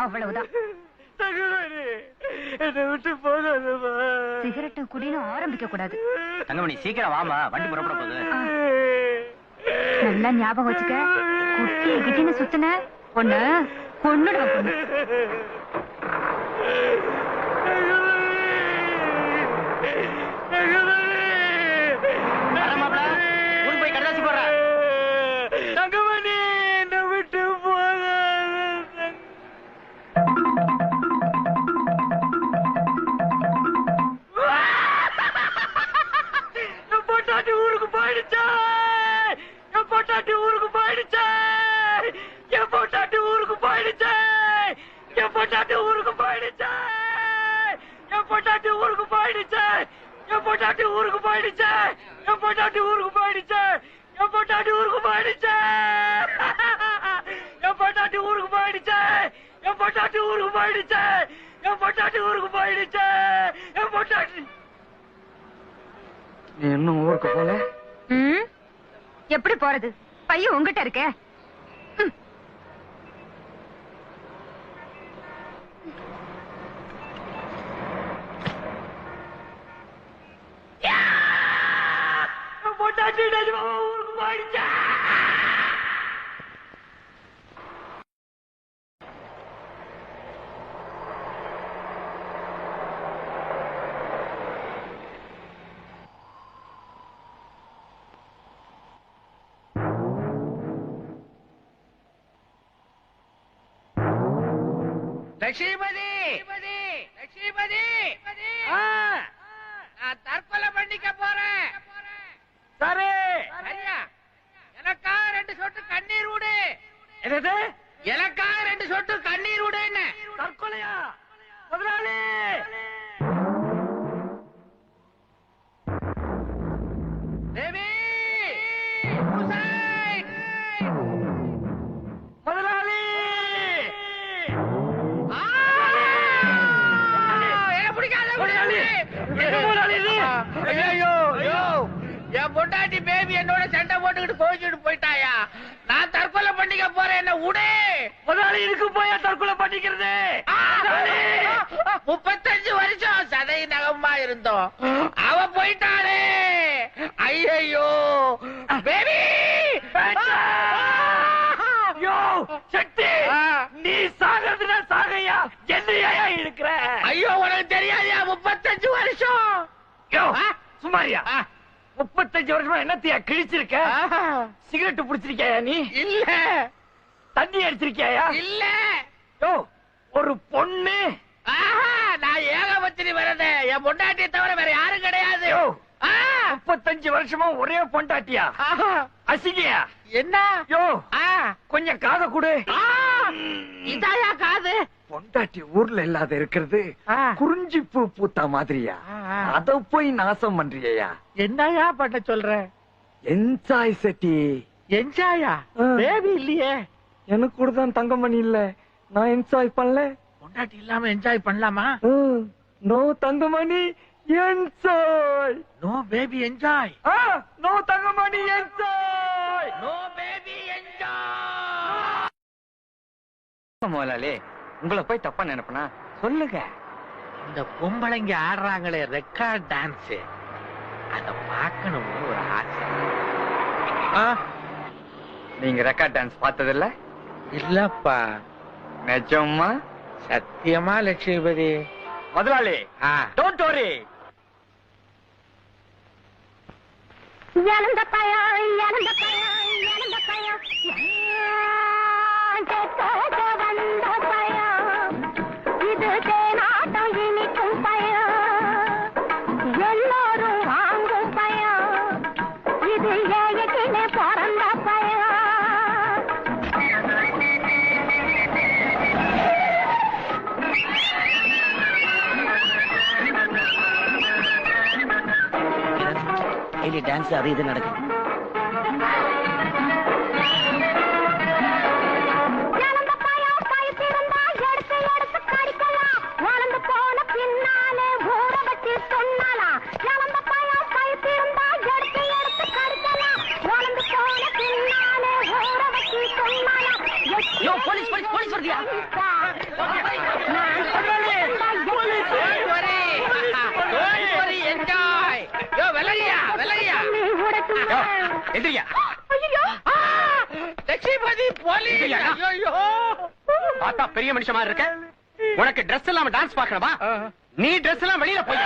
அவ்வளவுதான். என்னை விட்டு போகாதம்மா. சிகரெட்டும் குடியும் ஆரம்பிக்க கூடாது. தங்கமணி சீக்கிரம் வாமா, வண்டி புறப்பட போகுது. நல்லா ஞாபகம் வச்சுக்க. குட்டி கிட்டின்னு சுத்தின பொண்ணு பொண்ணுடா பொண்ணு. போய் கடதாசி போடுற தங்கமணி என்னை விட்டு போகாத. பொட்டாட்டி ஊருக்கு போயிடுச்சா? என் பொட்டாட்டி ஊருக்கு போயிடுச்சா? என் பொட்டாட்டி ஊருக்கு போயிடுச்சா? என் பொட்டாட்டி ஊருக்கு போயிடுச்சா? என் பொட்டாட்டி ஊருக்கு போயிடுச்சா? என் பொட்டாட்டி ஊருக்கு போயிடுச்சா? என் பொட்டாட்டி ஊருக்கு போயிடுச்சா? என் பொட்டாட்டி ஊருக்கு போயிடுச்சா? என் பொட்டாட்டி ஊருக்கு போயிடுச்சா? என் பொட்டாட்டி ஊருக்கு போயிடுச்சா? என் பொட்டாட்டி ஊருக்கு போயிடுச்சா? என் பொட்டாட்டி. நீ இன்னும் ஊருக்கு போல? எப்படி போறது? பையன் உங்ககிட்ட இருக்க. பொட்டாட்டி ஊருக்கு போயிடுச்சா? லட்சுமதி, லட்சுமதி, நான் தற்கொலை பண்ணிக்க போறேன். சரி சரியா? எனக்காக 2 சொட்டு கண்ணீர் விடு. என்னது? எனக்காக 2 சொட்டு கண்ணீர் விடு. என்ன தற்கொலையா? முதலாளி தேவி, ஹுசைன், முதலாளி என் பொண்டாட்டி பேபி என்னோட சண்டை போட்டுக்கிட்டு கோவிச்சுட்டு போயிட்டாயா? நான் தற்கொலை பண்ணிக்க போறேன். என்ன உடே. முதலாளி இதுக்கு போய் தற்கொலை பண்ணிக்கிறது? 35 வருஷம் சதை நகமா இருந்தோம். அவ போயிட்டாளே. ஐயோ பேபி. சக்தி, நீ சாகிறதுனா சாகையா, என்னையா இருக்கிற? ஐயோ உனக்கு தெரியாதியா? 35 வருஷம். சுமாரியா? 35 வருஷமா என்னத்தையா கிழிச்சிருக்க? சிகரெட் புடிச்சிருக்கியா நீ? இல்ல. தண்ணி அடிச்சிருக்கியா? இல்ல. ஒரு பொண்ணு. நான் ஏகபத்திரி வரது. என் பொண்டாட்டியை தவிர வேற யாரும் கிடையாது. 35 வருஷமா ஒரே பொண்டாட்டியா? அசிங்கயா? என்ன? கொஞ்சம் காத கொடு. இதாயா காது? பொண்டாட்டி ஊர்ல இல்லாத இருக்கிறது குறிஞ்சி பூ பூத்த மாதிரியா? அத போய் நாசம் பண்றியா? என்னயா பண்ண சொல்ற? என்ஜாய் செட்டி. என்ஜாயா? பேபி இல்லையே. எனக்கு கூட தான் தங்கமணி இல்ல. நான் என்ஜாய் பண்ணல. பொண்டாட்டி இல்லாம என்ஜாய் பண்ணலாமா? No Thangamani enjoy. No baby enjoy. No Thangamani enjoy. No baby enjoy. முதலாளி, உங்களை போய் தப்பா நினைப்பனா? சொல்லுங்க. இந்த பொம்பளைங்க ஆடுறாங்களே ரெக்கார்ட் டான்ஸ், அத பார்க்கணும்னு ஒரு ஆசை. நீங்க ரெக்கார்ட் டான்ஸ் பார்த்ததில்ல? இல்லப்பா. நிஜமா? சத்தியமா லட்சுமிபதி. முதலாளி, டோன்ட் வரி. இழந்த பயம், இழந்த பயம், இழந்த பயம், கேட்க வந்த பயம், இது தேனாட்டம் இனிக்கும் பயம், எல்லோரும் வாங்கும் பயம், இது ஏகத்திலே பிறந்த பயம். டான்ஸ் அது இது நடக்குது. போலீஸ் போலீஸ் போலீஸ் வருதியா? விலகியா விலகியா எந்திரியா லட்சுமிபதி போலீஸ் இல்லையா? ஐயோ பார்த்தா பெரிய மனுஷமா இருக்க. உனக்கு Dress இல்லாம டான்ஸ் பார்க்கணுமா? நீ Dress எல்லாம் வெளியில போய்